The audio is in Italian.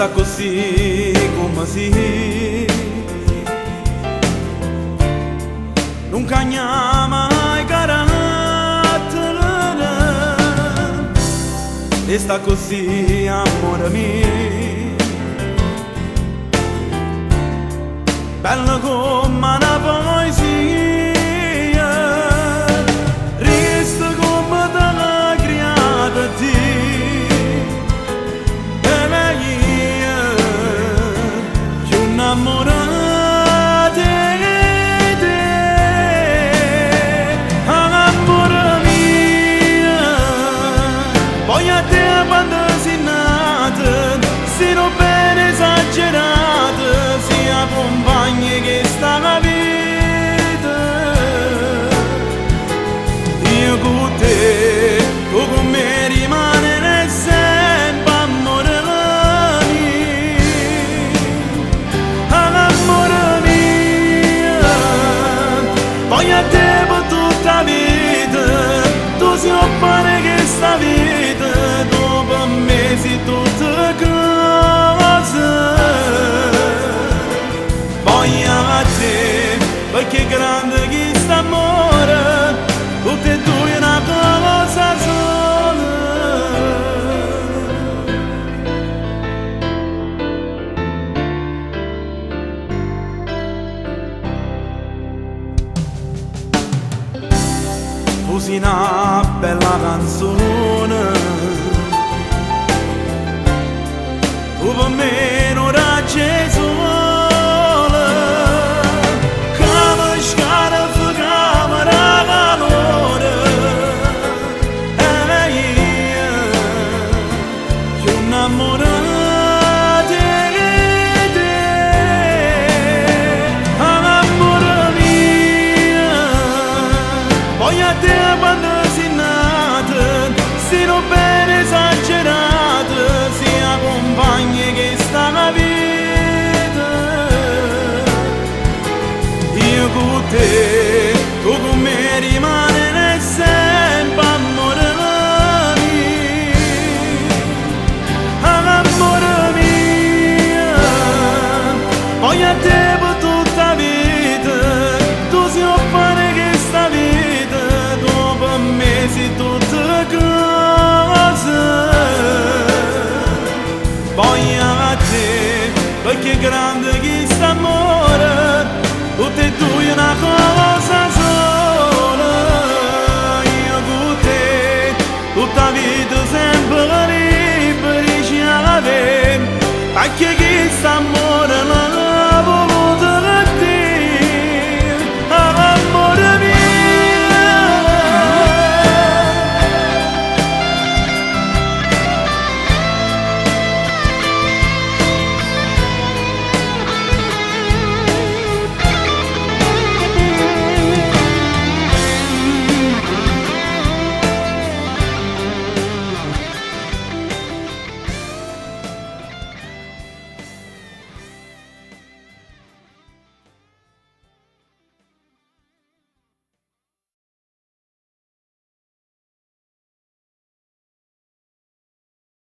resta così come si, non cambia mai carattere, resta così amore mio, bella come una poesia, resta come te l'ha creata te. Innamorate te, amore mio, poi a te abbandonate, se non bene esagerate, si accompagni che sta la vita. Io con te, tu con me rimane sempre amore. Poi a te per tutta la vita, tu si oppone che sta vita, tu per me sei tutte cose. Poi a te, perché grande che sta amore, tutte e due una cosa sola. Tu sei una bella canzone, tu per me non raggi sole, come scarica camera calore, e io innamorata di te, amore mio, poi a te quando si nata, si non bene esagerata, si accompagni che sta la vita. Io con te, tu con me rimane sempre amore mio, amore mio, poi a te per tutta la vita, tu si oppone che sta vita, tu per me sei tutte cose. Poi a te, perché grande che sta amore, tutte e due una cosa sola. Io con te, tutta la vita sempre liberi ci avere, perché che sta amore